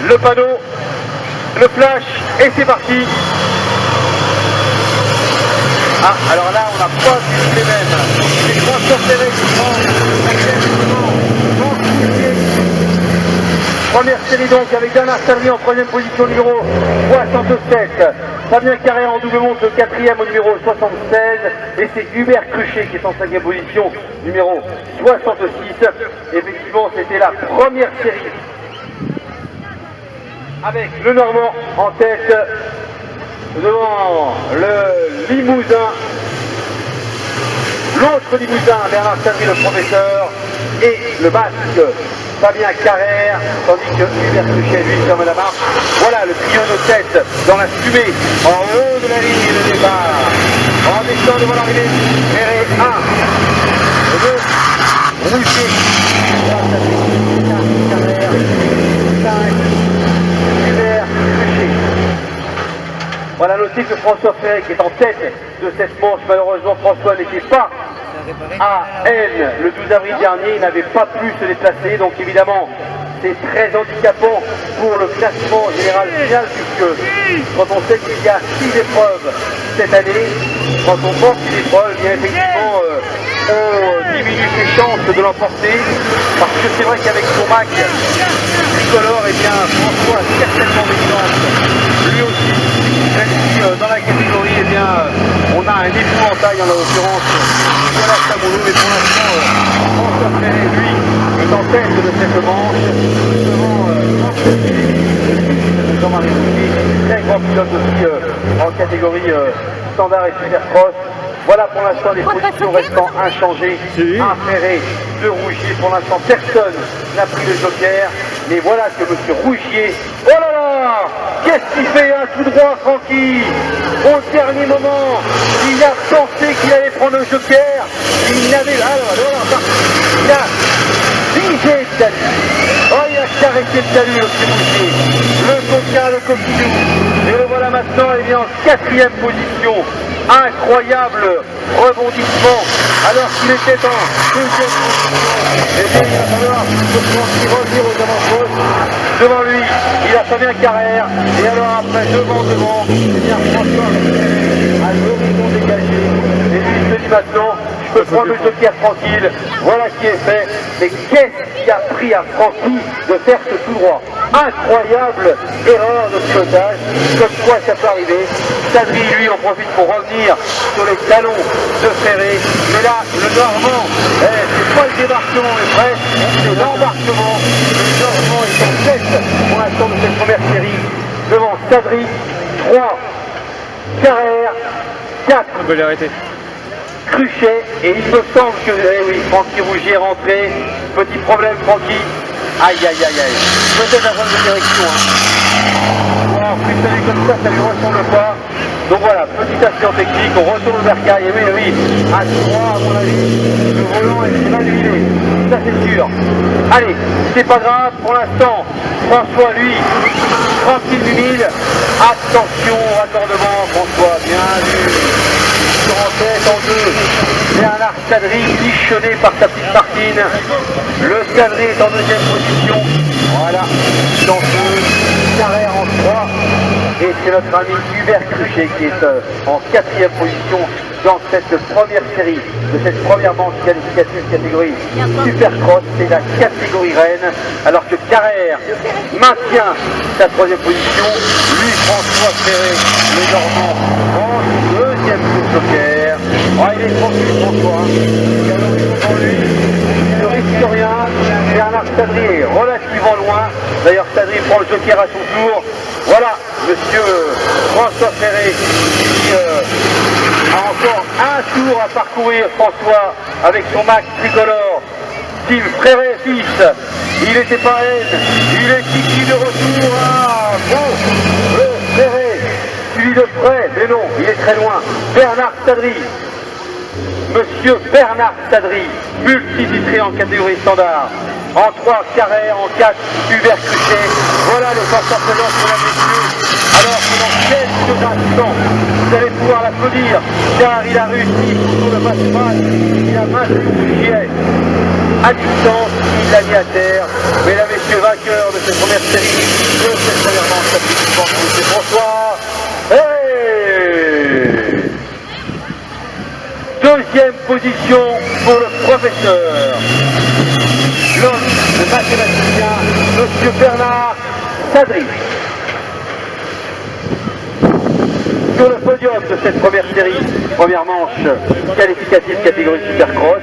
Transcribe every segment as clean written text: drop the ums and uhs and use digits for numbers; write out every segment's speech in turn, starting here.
le panneau, le flash, et c'est parti. Ah, alors là, on n'a pas vu les mêmes. C'est François Ferré qui prend première série donc avec Bernard Sadri en troisième position numéro 67. Fabien Carrère en double monte le quatrième au numéro 76. Et c'est Hubert Cruchet qui est en cinquième position numéro 66. Effectivement, c'était la première série avec le Normand en tête devant le Limousin, l'autre Limousin, Bernard Sadri le professeur, et le Basque Fabien Carrère, tandis que Hubert Cruchet lui ferme la marche. Voilà le trio de tête dans la fumée en haut de la ligne de départ. En descendant devant l'arrivée, Ferré 1, 2, Rouget, Carrère, 5, Hubert Cruchet. Voilà, notez que François Ferré qui est en tête de cette manche, malheureusement François n'était pas à N le 12 avril dernier, il n'avait pas pu se déplacer, donc évidemment c'est très handicapant pour le classement général final, puisque quand on sait qu'il y a 6 épreuves cette année, quand on manque une épreuve, bien effectivement on diminue ses chances de l'emporter, parce que c'est vrai qu'avec son Mac tricolore, eh bien François a certainement des chances, lui aussi, même si dans la catégorie, eh bien on a un épouvantail en l'occurrence Nicolas Samoulou, mais pour l'instant François Ferré, lui, est en tête de cette manche devant Jean-Marie Rouget, très grand pilote aussi en catégorie standard et supercross. Voilà pour l'instant les positions restant inchangées. Un Ferré, deux Rougier. Pour l'instant, personne n'a pris le joker. Mais voilà que M. Rougier, oh là là, qu'est-ce qu'il fait hein, tout droit, Francky. Au dernier moment, il a pensé qu'il allait prendre le joker. Il n'avait... il a figé le talus. Oh, il a caressé le talus, M. Rougier. Le coquin, le coquillou. Et le voilà maintenant, il est en quatrième position. Incroyable rebondissement alors qu'il était en deuxième position. Et bien il va falloir revenir aux avant-postes. Devant lui, il a Fabien Carrère. Et alors après, devant, et bien François à l'horizon dégagé. Et lui il se dit maintenant, je peux prendre le joker tranquille. Voilà qui est fait. Mais qu'est-ce qui a pris à Francky de faire ce tout droit? Incroyable erreur de pilotage, comme quoi ça peut arriver. Sadri, lui, en profite pour revenir sur les talons de Ferré. Mais là, le Normand, c'est pas le débarquement, mais presque, c'est l'embarquement. Le Normand est en tête pour l'instant de cette première série. Devant Sadri, 3, Carrère, 4. On peut l'arrêter. Cruchet, et il me semble que, oui, Francky Rougier est rentré. Petit problème, Francky. Aïe, aïe, aïe, aïe. Peut-être un problème de direction. Voilà, plus ça lui comme ça lui ressemble pas. Donc voilà, petit accident technique, on retourne au bercail. Et oui, à droit, à mon avis, le volant est mal huilé. Ça c'est sûr. Allez, c'est pas grave, pour l'instant, François, lui, tranquille du mille. Attention, raccordement, François, bien vu. En tête en deux, Bernard Sadri bichonné par sa petite Martine. Le Sadri est en deuxième position. Voilà, dans deux, Carrère en 3. Et c'est notre ami Hubert Cruchet qui est en quatrième position dans cette première série de cette première manche qualificative catégorie Supercross. C'est la catégorie reine, alors que Carrère maintient sa troisième position. Lui, François Ferré, le Normand, en deuxième joker. Oh, il est tranquille, François. Il y a l'horizon devant lui. Il ne risque rien. Bernard Sadri est relativement loin. D'ailleurs, Sadri prend le joker à son tour. Voilà, monsieur François Ferré qui a encore un tour à parcourir, François, avec son Mac tricolore. Team frère et fils. Il n'était pas N. Il est ici de retour. Ah, bon, le Ferré. Suivi de près, mais non, il est très loin. Bernard Sadri. Monsieur Bernard Sadri, multivitré en catégorie standard. En 3, Carrère, en 4, Hubert Cruchet. Voilà le porteur présent pour la messieurs. Alors que dans quelques instants, vous allez pouvoir l'applaudir, car il a réussi sur le passe-passe. Il a maintenu Rougier à distance, il l'a mis à terre. Mesdames et messieurs, vainqueurs de cette première série, position pour le professeur. L'homme, le mathématicien, Monsieur Bernard Sadri. Sur le podium de cette première série, première manche qualificative catégorie Supercross,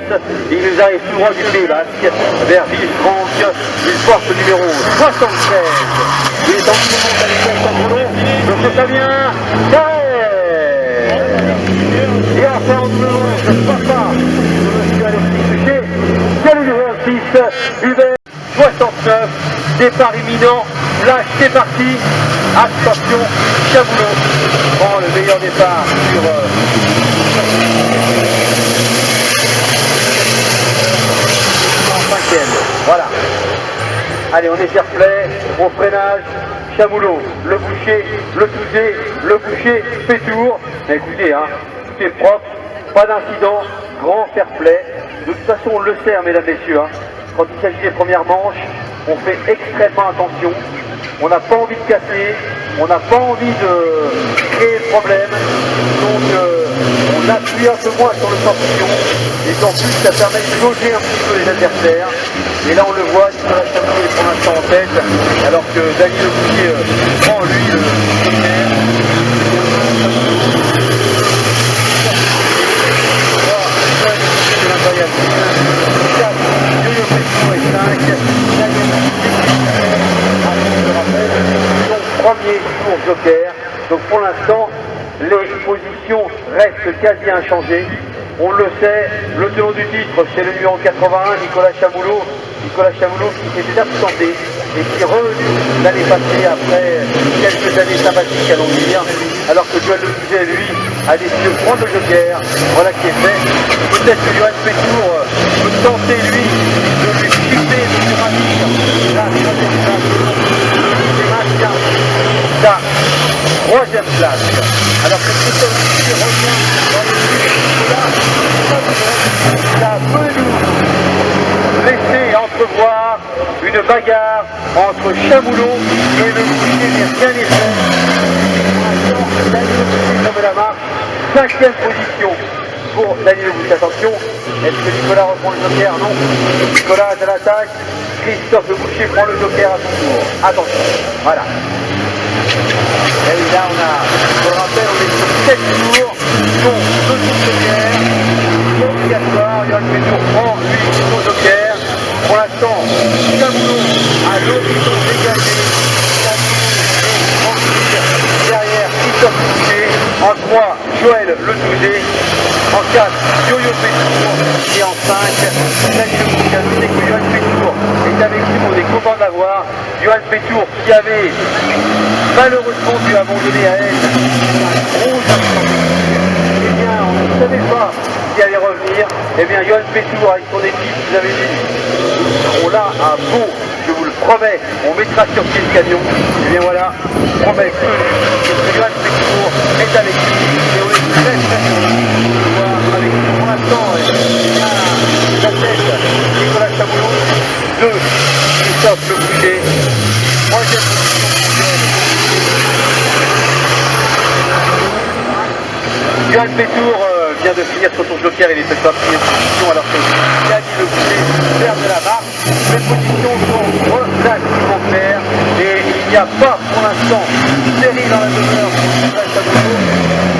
il nous arrive tout droit du Pays Basque vers Villefranche, il porte le numéro 76. Il est en dessous de l'Alexandre, Monsieur Fabien Carrère. Et enfin en double manche, papa, Monsieur Alexis Suchet, c'est le numéro 6, Hubert 69, départ imminent, flash, c'est parti, attention, Chaboulot prend le meilleur départ sur en cinquième, voilà. Allez, on est fair play, on freinage, Chaboulot, le boucher, le touzé, le boucher fait tour. Mais écoutez, hein, tout est propre, pas d'incident, grand fair play. De toute façon, on le sait, hein, mesdames, messieurs, hein. Quand il s'agit des premières manches, on fait extrêmement attention. On n'a pas envie de casser, on n'a pas envie de créer de problème. Donc on appuie un peu moins sur le torsion. Et en plus, ça permet de loger un petit peu les adversaires. Et là, on le voit, Nicolas Chaboulot est pour l'instant en tête, alors que Dany Le Boucher prend lui le joker. Premier tour joker. Donc pour l'instant, les positions restent quasi inchangées. On le sait, le tenant du titre, c'est le numéro 81, Nicolas Chaboulot. Nicolas Chaboulot qui s'était absenté et qui est revenu l'année passée après quelques années sabbatiques, allons dire. Alors que Joël Le Touget, lui, a décidé de prendre le joker. Voilà qui est fait. Peut-être que Johan Pétour peut tenter, lui, de lui chuter, de lui ravir la troisième place. Sa troisième place. Alors que Christophe Dupuis revient dans les buts là, ça peut nous laisser entrevoir une bagarre entre Chaboulot et Le Boucher, mais rien n'est fait. Dany Le Boucher comme la marche, cinquième position pour Dany Le Boucher. Attention, est-ce que Nicolas reprend le joker? Non. Nicolas est à l'attaque. Christophe Le Boucher prend le joker à son tour. Attention, voilà. Et oui, là, je le rappelle, on est sur 7 tours, dont 2 tours de joker, obligatoire. Johan Pétour prend, lui, son joker. Pour l'instant, Chaboulot à l'horizon dégagé. Derrière, Christophe Le Boucher. En 3, Joël Le Touget. En 4, Yo-Yo Pétour. Et en 5, Dany Le Boucher. Je sais que Johan Pétour est avec nous, on est content de l'avoir. Johan Pétour qui avait malheureusement dû abandonner à elle un gros absent. Eh bien, on ne savait pas s'il allait revenir. Eh bien, Johan Pétour avec son équipe, vous avez dit, ils seront là à Beau, je vous le promets, on mettra sur pied le camion. Eh bien voilà, promesse que Johan Pétour est avec lui et on est très très heureux de voir avec lui pour l'instant la tête Nicolas Chaboulot, 2 Christophe Le Boucher, 3e position pour Johan Pétour vient de finir sur son joker, il est peut-être pas en première position alors que Dany Le Boucher perd de la marque. Les positions sont relativement claires et il n'y a pas pour l'instant série dans la demeure.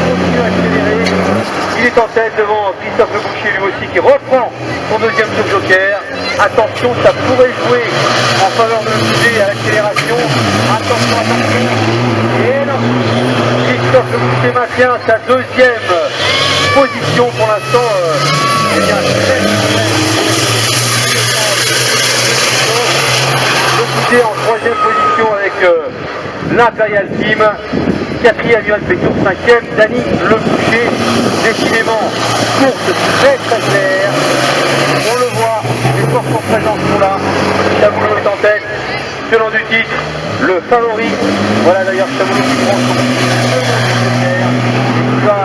Continue à accélérer. Il est en tête devant Christophe Le Boucher lui aussi qui reprend son deuxième tour joker. Attention, ça pourrait jouer en faveur de Le Boucher à l'accélération. Attention, attention. Et non, Christophe Le Boucher maintient sa deuxième position pour l'instant. Eh bien, Le Boucher en troisième position avec l'Imperial Team. Quatrième, Johan Pétour, cinquième, Dany Le Boucher. Décidément, course très très claire. On le voit, les forces en présence sont là. Chaboulot est en tête. Selon du titre, le favori. Voilà d'ailleurs Chaboulot qui prend son il va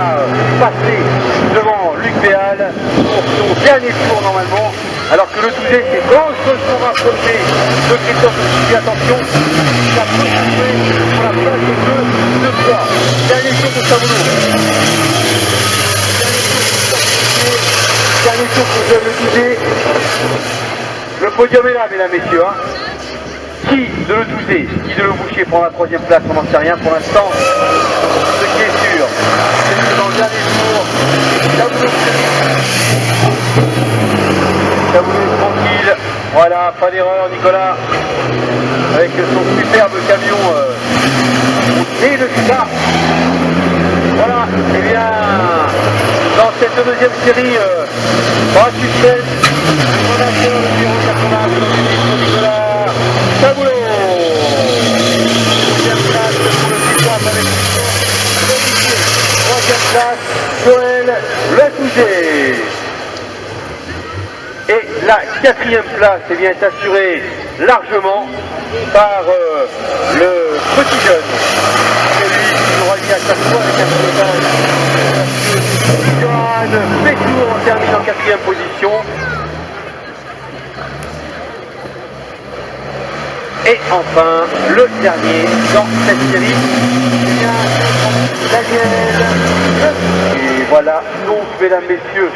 passer devant Luc Béal pour son dernier tour normalement. Alors que Le Touget s'est dangereusement rapproché de Christophe Le Boucher. Attention, ça peut jouer pour la place de 2-3. Dernier tour pour Chaboulot. pour Joël Le Touzé. Le podium est là, mesdames, messieurs. Hein. Qui de Le Touzé, qui de Le Boucher prend la 3e place, on n'en sait rien pour l'instant. Ce qui est sûr, c'est que dans le dernier tour, Saboulot tranquille. Voilà, pas d'erreur, Nicolas. Avec son superbe camion et le Cuba. Voilà, et bien, dans cette deuxième série, pas de suspense, le donateur, le numéro 80, Nicolas Saboulot. Deuxième place pour le Cuba avec le Touzé. Troisième place, Joël Le Touzé. Et la 4e place eh bien, est assurée largement par le petit jeune. C'est lui qui nous relie à chaque fois avec un pilotage. Johan Pétour termine en 4e position. Et enfin, le dernier dans cette série, eh bien, Daniel. Et voilà, donc, mesdames, messieurs.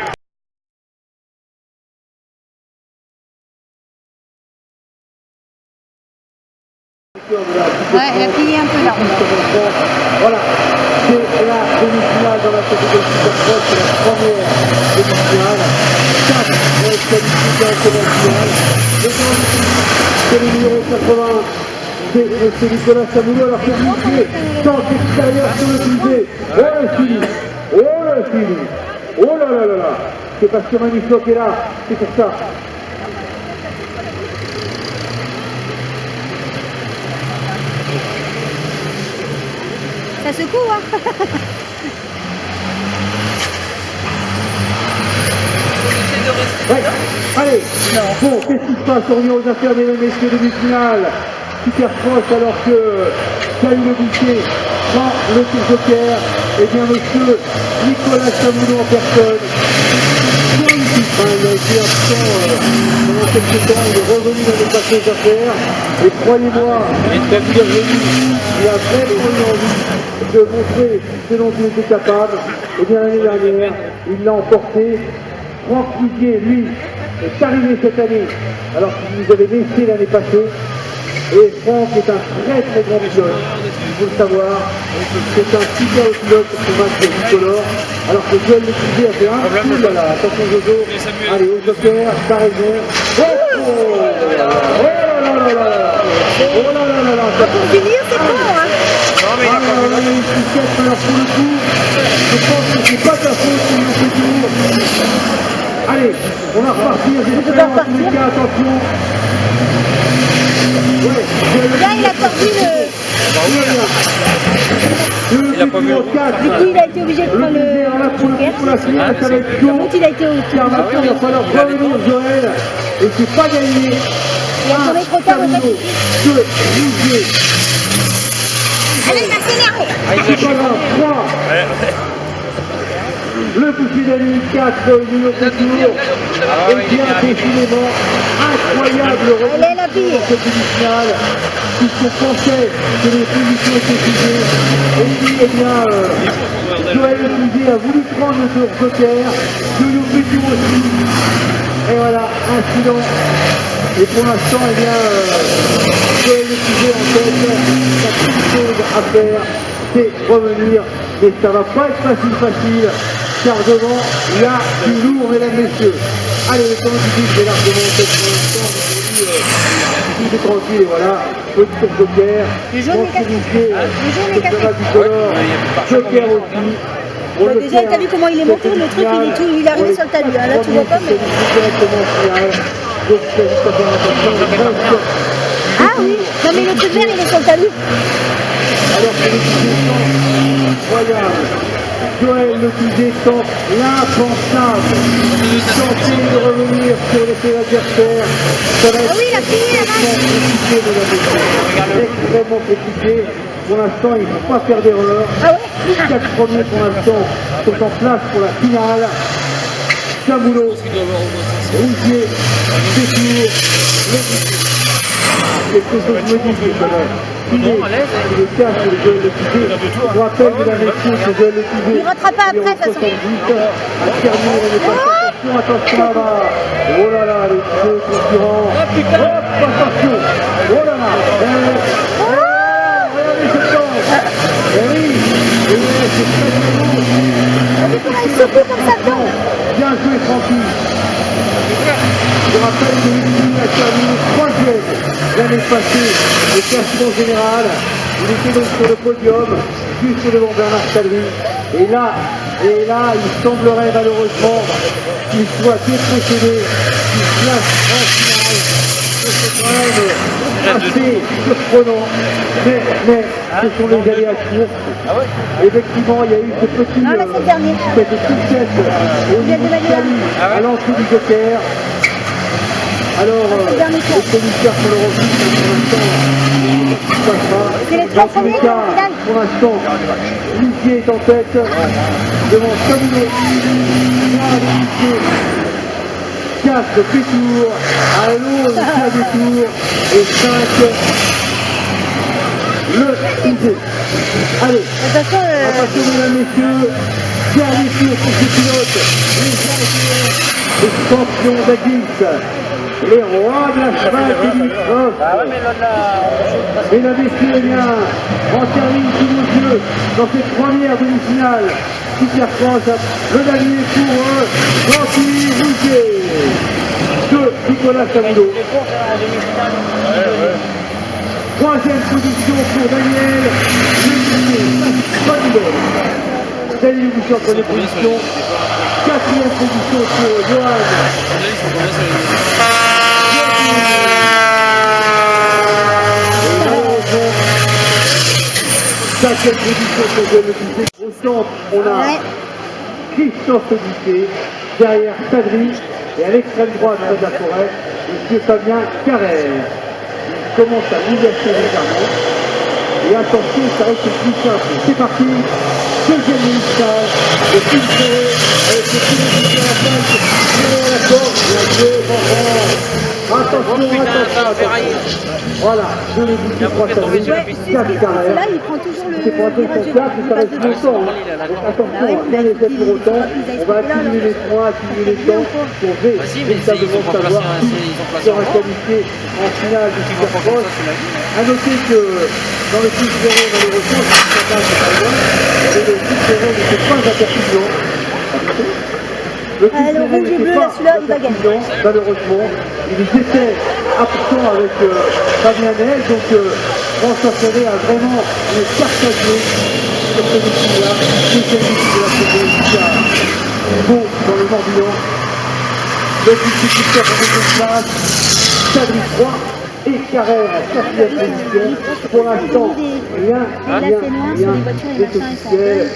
Ouais, elle a plié un peu là. Voilà, c'est la demi-finale dans la catégorie Supercross, c'est la première demi-finale. 4 qualifiés directement en finale. Le grand, c'est le numéro 80, c'est M. Nicolas Saboulot. Alors que Boucher tente extérieur sur Le Touzé. Oh le Philippe, oh le Philippe, oh là là là là. C'est parce que Manifloc est là, c'est pour ça. Ça secoue, hein. Ouais. Allez, bon, qu'est-ce qui se passe? On revient aux affaires, mesdames et messieurs, demi-finale. Supercross, alors que Salut Le Boucher prend le tour joker. Eh bien, monsieur Nicolas Saboulot en personne. Il a été absent pendant quelques temps, il est revenu l'année passée aux affaires. Et croyez-moi, quand il est revenu, il a vraiment eu envie de montrer ce dont il était capable. Et bien l'année dernière, il l'a emporté. Franck Liguier, lui, est arrivé cette année, alors qu'il nous avait laissé l'année passée. Et Franck est un très très grand pilote, il faut le savoir. C'est un super pilote pour ce match bicolore. Alors que Joël Le Touzé a fait un coup, là, attention Jojo. Allez, au joker, t'as raison. Oh là là là là. Oh là là là là. Pour finir, c'est bon, hein. Non mais il a pas une piquette, alors pour le coup, je pense que c'est pas ta faute si on fait tour. Allez, on va repartir, j'espère en tous les cas, attention. Là, il a perdu le... Il a pas vu le 4. Du coup, il a été obligé de prendre le pour la finale, ça va être chaud. Donc, il a été au Car maintenant, il va falloir revenir Joël. Et c'est pas gagné. Il a tourné trop tard au sacrifice. Allez, il va s'énerver. C'est pas grave, 3. Le Boucher d'Annie 4, numéro de tour. Et bien, décidément, incroyable Allez, la pille. cette demi-finale, puisqu'on pensait que les positions étaient figées. Et puis, eh bien, Joël Le Touzé a voulu prendre le tour joker, Yo-Yo Pétour aussi. Et voilà, incident. Et pour l'instant, eh bien, Joël Le Touzé en tête, il a plus de choses à faire, c'est revenir. Et ça va pas être facile. Car devant, il y a du lourd, mesdames et messieurs. Allez, le temps du but, j'ai largement fait pour l'instant. Tout est tranquille, et voilà. Petit tour joker. Le jaune est cassé. Le jaune est cassé. Joker aussi. Bah, déjà, t'as vu comment il est monté, le truc, il est arrivé sur le talus. Là, tu vois pas, mais... Ah oui, non mais le truc vert, il est sur le talus. Alors que le coup incroyable. Joël Le Touzé tente l'impensable. Tenter de revenir sur les adversaires. Ça va être extrêmement compliqué, mesdames et messieurs. Extrêmement compliqué. Pour l'instant, il ne faut pas faire d'erreur. Ah ouais. Les 4 premiers pour l'instant sont en place pour la finale. Saboulot, Rougier, Pétour, Le Boucher. Quelque chose me dit que ça va filer. C'est le cas sur le Joël Le Touzé. Je rappelle, mesdames et messieurs, que Joël Le Touzé, Il ne rattrape pas après, de toute façon. a terminé l'année passée. attention là-bas. Oh là là, les deux concurrents. Hop, attention. Oh là là. Regardez ce temps. Eh oui, c'est très beau. Il secoue comme ça dedans. Bien joué, Francky. Je rappelle que Lucie a terminé 3e l'année passée au classement général. Il était donc sur le podium, juste devant Bernard Salvi. Et là, il semblerait malheureusement qu'il soit dépossédé, qu'il place en finale. C'est quand même assez surprenant, mais ce sont les aléas de course. Effectivement, il y a eu ce petit, Non, là, c'est le dernier. cette poussette au niveau de Salvi à l'entrée du Joker. Alors, le commissaire pour le refus, pour l'instant, c'est les 3 premiers qui vont en finale. pour l'instant, Lucier est en tête, devant Camino, 4 Pétour, Allo, 4 Pétour, et 5, le Isé. Allez, De toute façon, attention mesdames, messieurs, dernier tour pour ces pilotes, les champions d'Aguis. Les rois de la cheval limitrophe. Mesdames et messieurs, eh bien, on termine sous nos yeux dans cette première demi-finale. Supercross, le dernier pour Francky Rouget de Nicolas Saboulot. 3e position pour Daniel Lemonier. Daniel Boucher en 3e position. 4e position pour Johan. Cinquième position pour Johan Lepusset. Au centre, on a Christophe Duquet, derrière Sadri, et à l'extrême droite de la forêt, M. Fabien Carrère. Il commence à l'inverser légèrement. Et attention, ça reste plus simple. C'est parti. Deuxième mini-stage. Le film serré avec le pilote à la place. Serré à la corde. Bien joué, attention. Voilà, je l'ai dit, 3 Sadri, 4 Carrère. là, il prend toujours le C'est pour un peu son cap, mais ça reste longtemps. Donc attention, bien les aides pour autant. On va accumuler les points, accumuler les temps pour véritablement savoir qui sera qualifié en finale du Supercross. A noter que dans le Sud Zéro, malheureusement, c'est pas loin, et le Sud Zéro n'était pas interprétant. Le rouge et bleu, là, celui-là, il va gagner. Malheureusement, ils étaient absents avec Fabien Nel, donc François Ferré a vraiment une carte à jouer sur ce défi-là. Deuxième défi de la saison, ici à Pau, dans le Morbihan. Le distributeur en deuxième place, Sadri 3 et Carrère en 4e position. Pour l'instant, rien d'officiel.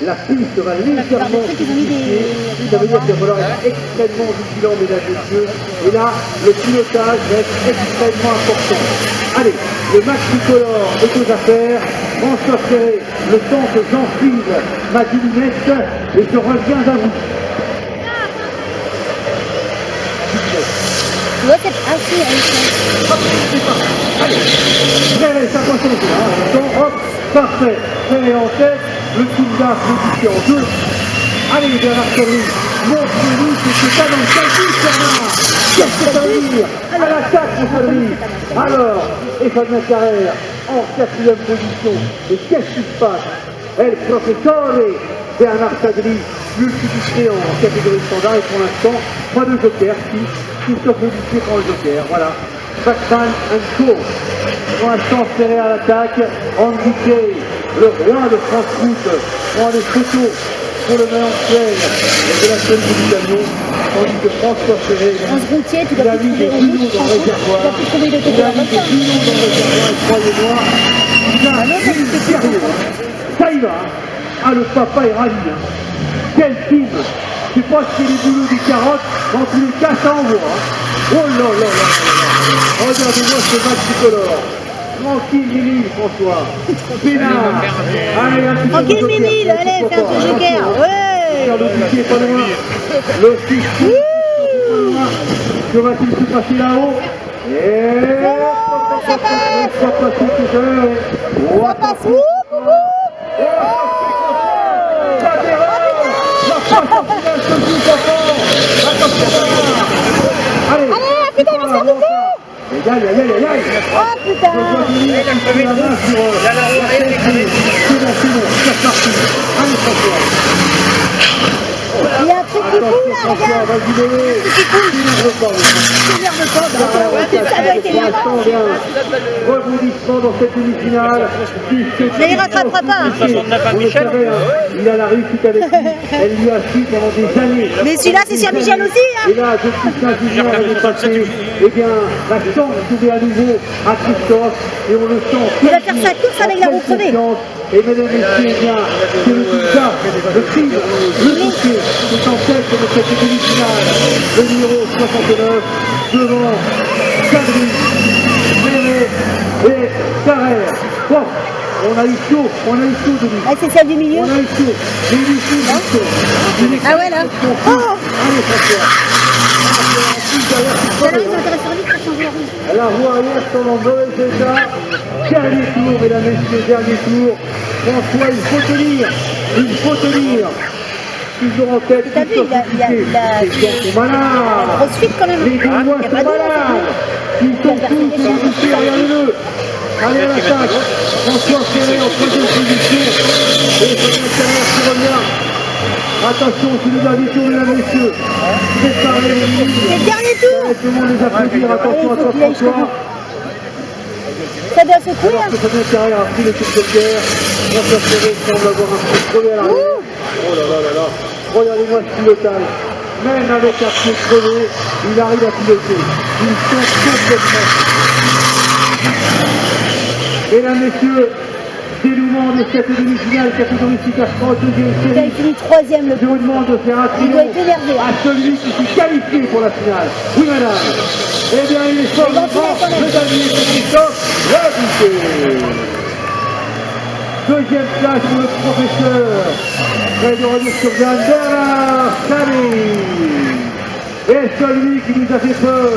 La piste va légèrement se modifier. Ça veut dire qu'il va falloir être extrêmement vigilant, mesdames et messieurs. Et là, le pilotage va être extrêmement important. Allez, le match tricolore est aux affaires. François Ferré, le temps que j'enfile ma lunette et je reviens à vous. Tu vois, c'est assez Allez, Ferré, ça passe au hop, parfait. Ferré en tête. Le Toulda modifié en 2. Allez, Bernard Salvi, montre-nous que c'est pas dans le calcul, Bernard. Qu'est-ce que ça veut dire? À l'attaque, mon Salvi. Alors, et Fabien Carrère en 4e position. Et qu'est-ce qui se passe? El Professore, Bernard Salvi, multiplié en catégorie standard. Et pour l'instant, pas de joker. Christophe Duquet prend le joker. Voilà. Backman and course. Pour l'instant, Ferré à l'attaque. Andy Kay, le roi de France-Route, prend les photos pour le maillon de la chaîne du camion, tandis que François Ferré, il a mis des bidons dans le réservoir, et croyez-moi, il a une sérieux. Ça y va, le papa est ravi. Quel film! Je sais pas si c'est les boulots des carottes, dans tous les cas, ça envoie. Oh là là là là là! Regardez-moi ce match tricolore. Tranquille, Mimi, François. Pénard. Allez, un petit peu de tranquille, Mimi, allez, fais un peu de joker. Ouais. Le Duquet est pas loin. Le 6. Que va-t-il se passer là-haut? Et... Ça passe. Ça passe tout seul. Ça passe. La passe en finale, ce coup, aïe, aïe, aïe, aïe. Oh putain. Il a la main sur la roue arrière. C'est bon, c'est parti. Allez, François. Il y a un truc qui coule là, François, regarde. vas-y, bébé. T'énerve pas. T'énerve pas, bah, ça doit être énervant. Rebondissement dans cette demi-finale. Mais il rattrapera pas. Hein. On le savait, hein. Il a la réussite avec lui. Elle lui a su pendant des années. Mais celui-là, c'est sur Michel aussi. Hein. Et là, depuis Saint-Julien l'année passée, eh bien, la chance trouvée à nouveau à Christophe. Et on le sent. Il va faire sa course avec la roue crevée. Et mesdames et messieurs, eh bien, c'est le Pizza, le tigre, le bouquet, qui est en tête de cette demi-finale. Le numéro 69, devant Sabri, Méret et Carrère. Bon, on a eu chaud de lui. Ah, c'est celle du milieu. On a eu chaud. Mais il est chaud. Ah ouais, là. Oh. Allez, François. Alors, ils ont intérêt sur lui pour changer la roue. La roue arrière tombe en mauvais état. Dernier tour, mesdames et messieurs, dernier tour. François, il faut tenir. Il faut tenir. Toujours en tête. T'as vu, il a grosse fuite quand même. Les Gaulois sont malades. Ils sont tous derrière-le. Allez à l'attaque. François Ferré en troisième position. Et Fabien Carrère qui revient. Attention, c'est le dernier tour, mesdames et messieurs. Préparez les lignes. C'est le dernier tour. Tout le monde les applaudir. Attention à toi, François. Ça doit secouer. Alors que Fabien Carrère a pris le coup de pierre. François Ferré semble avoir un peu crevé à l'arrière. Oh là là là là. Regardez-moi ce pilotage. Même avec un pied crevé, il arrive à piloter. Il tombe complètement. Mesdames, messieurs, dénouement de cette demi-finale catégorie Super Sport deuxième Il a série. fini troisième le Je vous demande de faire un Il doit triomphe être énervé. à celui qui s'est qualifié pour la finale. Oui, madame. Eh bien, il est fort, Il va finir quand même. le dernier, c'est Christophe Labouté. Deuxième place pour le professeur. Près de retour sur Jeanne Bernard Samy. Et celui qui nous a fait peur,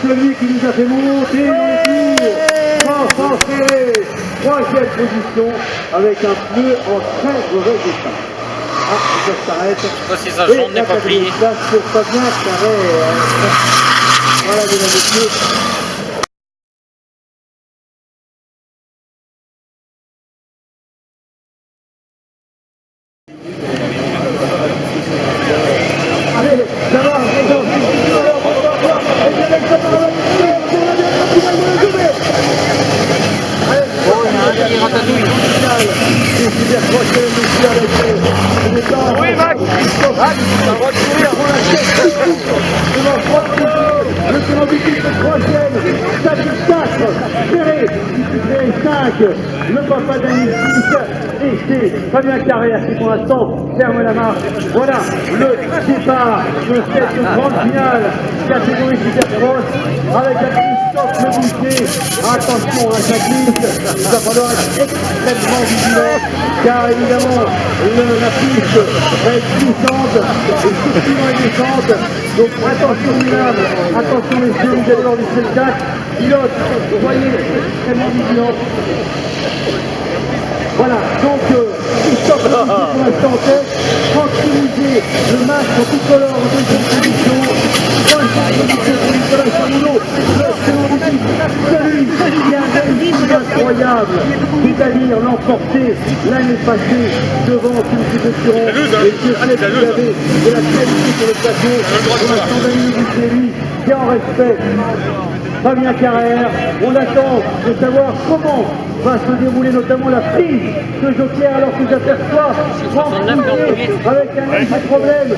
celui qui nous a fait monter dans le tour, François Ferré, troisième position, avec un pneu en très mauvais état. Ah, ça s'arrête. Je sais pas si sa jambe n'est pas pliée. Place pour Fabien Carrère. Voilà, mesdames et messieurs. Allez, ça va, Oui, Max. Max, ça va le tenant du titre troisième, 4, Ferré, 5, le papa d'Annie 6, et c'est Fabien Carrère qui pour l'instant ferme la marche. Voilà le départ de cette grande finale catégorie Supercross avec un Christophe Leboucher. Attention à sa glisse, il va falloir être extrêmement vigilant car évidemment la piste est glissante et surtout est descente. Donc attention mesdames, attention messieurs, vous allez voir du spectacle. Pilote, soyez extrêmement vigilants. Voilà, donc Christophe Leboucher pour l'instant en tête, tranquilliser le match en tout color en deuxième position. Troisième position pour Nicolas Chamoulot, le second du titre, celui qui a un réussite incroyable, c'est-à-dire l'emporter l'année passée devant Philippe Dessuron. Et Dieu sait que vous avez de la qualité sur le plateau. Pour l'instant, Daniel Buccelli, qui en respect Fabien Carrère. On attend de savoir comment va se dérouler notamment la prise de Joker alors que j'aperçois Franck Poussier avec un léger problème.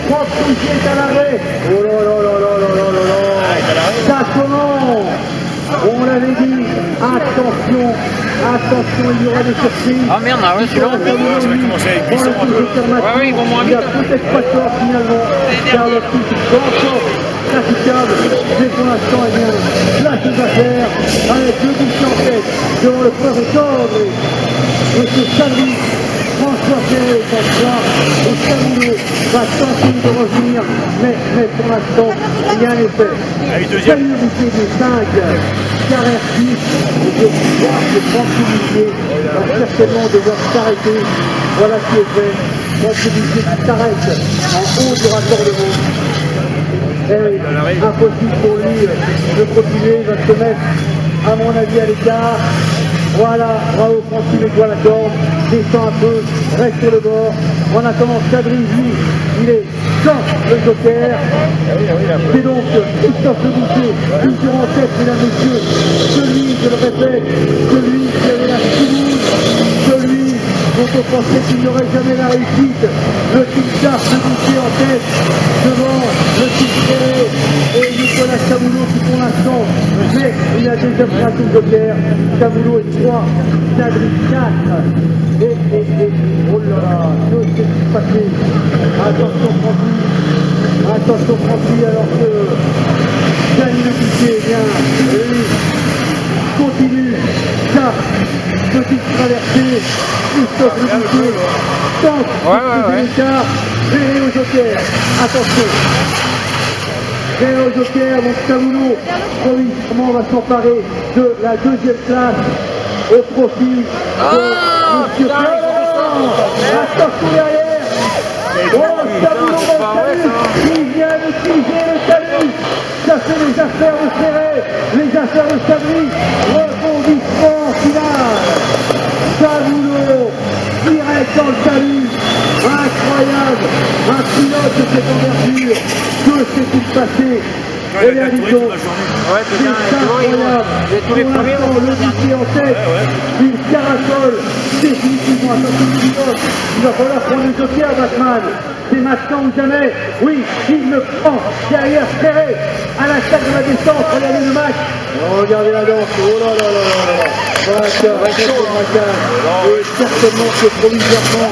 Franck Poussier est à l'arrêt. Oh là là là là là là là là. Ça commence. On l'avait dit, attention, attention, il y aura des surprises. Ah merde, ah ouais, celui-là. Ça va commencer avec Bisson un peu. Ouais, ouais, ils vont moins Il n'y a vite. peut-être pas tort finalement, car le titre est encore praticable. Mais pour l'instant, eh bien, la chose à faire avec le boucher en tête devant le professeur André. Monsieur Samy, François Ferré, François, et Samoulot va tenter de revenir, mais pour l'instant, rien n'est fait. Salut Boucher des 5, Carrère 6, et je crois que Franck Boucher va certainement devoir s'arrêter. Voilà ce qui est fait. Franck Boucher qui s'arrête en haut du raccordement. Eh oui, impossible pour lui de continuer, il va se mettre, à mon avis, à l'écart. Voilà, bravo Francky, mets-toi la corde, descend un peu, reste sur le bord. En attendant, Sabri, lui, il est dans le joker. C'est donc Christophe Leboucher, toujours en tête, mesdames, messieurs, celui, je le répète, celui qui avait la Toulouse, celui dont on pensait qu'il n'aurait jamais la réussite, le Pixar Leboucher en tête, devant le Pixar et Nicolas Chaboulot qui pour l'instant, mais il a déjà pris un tour de joker. Chaboulot est 3, Sabri 4, et oh là là, que s'est-il passé? Attention Francky, alors que Gianni Leboucher, bien, lui, continue sa petite traversée. Christophe Leboucher tente de l'écart, verré au joker, attention. Verré au joker, donc Chaboulot, provisoirement va s'emparer de la deuxième place au profit de Monsieur attention derrière. Oh, Chaboulot dans le talus, il vient de tiger le talus. Ça fait les affaires de Ferré, les affaires de Sabri, rebondissement final. Chaboulot, direct dans le talus, incroyable, un pilote de cette envergure, que s'est-il passé? Et bien, dis donc, c'est incroyable, pour l'instant, le Leboucher en tête, il caracole définitivement, attention le pilote, il va falloir prendre le joker, Batman, c'est maintenant ou jamais, oui, il le prend, derrière Ferré, à l'attaque de la descente, regardez le match, regardez la danse, oh là là là là là, braquage, et certainement que provisoirement,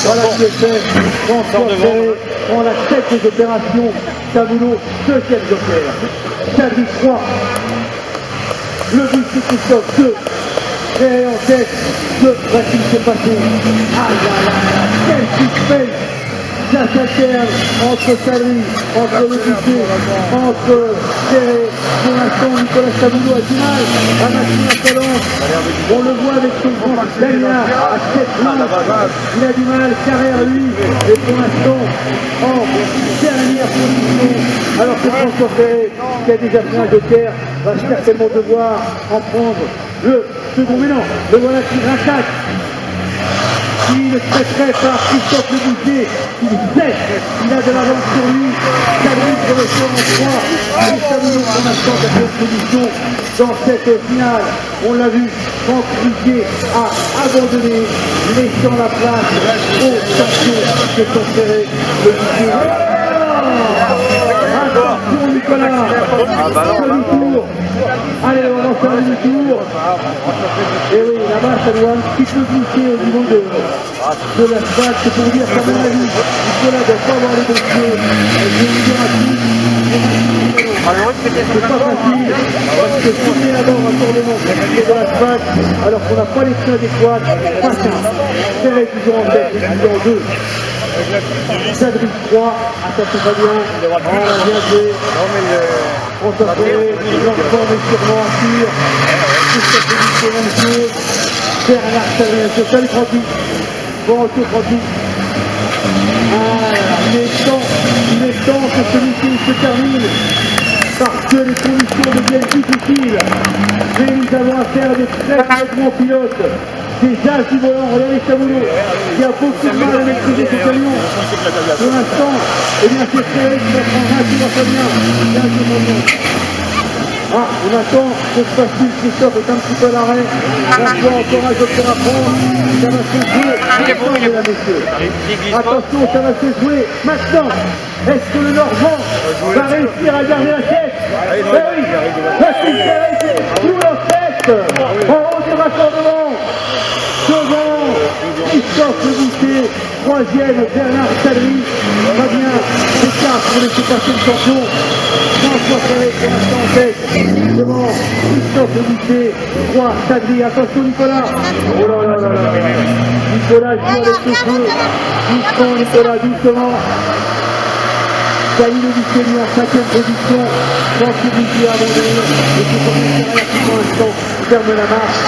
voilà ce que fait François Ferré, prend la tête des opérations, Chaboulot, deuxième joker, Sabri 3, Leboucher Christophe 2, Ferré en tête, que va-t-il se passer? Ah là là là, quel suspense! Ça s'alterne entre Sabri, entre Leboucher, entre Ferré. Pour l'instant, Nicolas Chaboulot a du mal à maintenir la cadence. On le voit avec son grand Daniel à 7 points. Il a du mal, Carrère lui, et pour l'instant, en dernière position. Alors que François Ferré, qui a déjà fait un joker, va certainement devoir en prendre le second. Mais non, le voilà qui rattaque. Il est très par Christophe Leboucher, il sait qu'il a de l'avance sur lui, Sabri pour le score en 3, et Chaboulot pour l'instant à la position dans cette finale. On l'a vu, Franck Riquier a abandonné, laissant la place aux champions que sont Ferré, Leboucher. Attention Nicolas, demi-tour. Allez, on va faire le demi-tour. Et oui, là-bas, ça doit un petit peu glisser au niveau de l'asphalte. C'est pour dire qu'à mon avis, Nicolas ne doit pas avoir les bons pieds. Je vais vous dire à tous. C'est pas facile, parce que tourner d'abord un tournement de l'asphalte, alors qu'on n'a pas les pieds adéquats, pas simple. Ferré toujours en tête, il est en 2. Sabri 3, attention Fabien, on a bien joué. François Ferré, l'enfant mais sûrement assure. Christophe Leboucher, même chose. Bernard Sabri, salut Francky. Bon retour Francky. Il est temps que celui-ci se termine. Parce que les conditions deviennent difficiles. Mais nous avons affaire à des très très grands pilotes. Des as du volant, regardez Chaboulot, qui a beaucoup de mal à maîtriser ce camion. Pour l'instant, eh bien c'est Ferré qui va prendre un qui va pas bien. Ah, on attend, que se passe-t-il? Christophe est un petit peu à l'arrêt. Encore un joker à prendre. Ça va se jouer. Maintenant, mesdames, messieurs. Attention, ça va se jouer. Maintenant, est-ce que le Normand va réussir à garder la tête? Eh oui, va-t-il Ferré sous la tête en haut du raccordement? Devant Christophe Leboucher, troisième Bernard Sabri, va bien, c'est 4 pour laisser passer le champion. François Ferré pour l'instant en tête, devant Christophe Leboucher, 3 Sabri, attention Nicolas. Oh là là là là, Nicolas joue avec le feu, doucement Nicolas, doucement. Danilo Bichelli en 5e position. Francky Rougier abandonné. Et c'est pour derrière qui pour l'instant ferme la marche.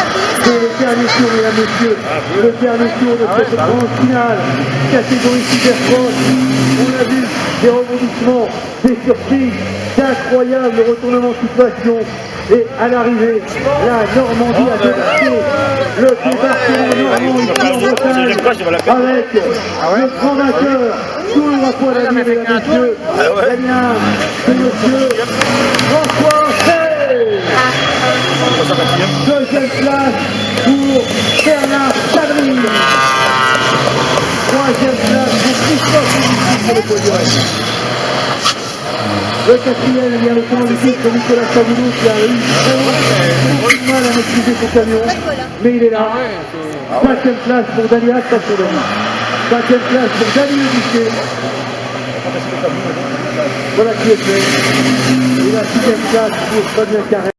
C'est le dernier tour, mesdames, messieurs. Le dernier tour de cette grande finale. Catégorie Supercross. On a vu des rebondissements, des surprises, d'incroyables retournements de situation. Et à l'arrivée, la Normandie a débarqué. Le débarquement normand ici en Bretagne. Avec le grand vainqueur sous le drapeau à la vie, mesdames et messieurs. Eh bien, c'est monsieur François Fay. Deuxième place pour Bernard Chavry. Troisième place pour Christophe Hélici sur le podium. Le quatrième, eh bien, le temps du titre, Nicolas Savounou, qui a eu vraiment beaucoup de mal à maîtriser son camion, mais il est là. Cinquième place pour Daniel Tassoloni. Cinquième place pour Daniel Bichet. Voilà qui est fait. Et la sixième place pour Fabien Carré.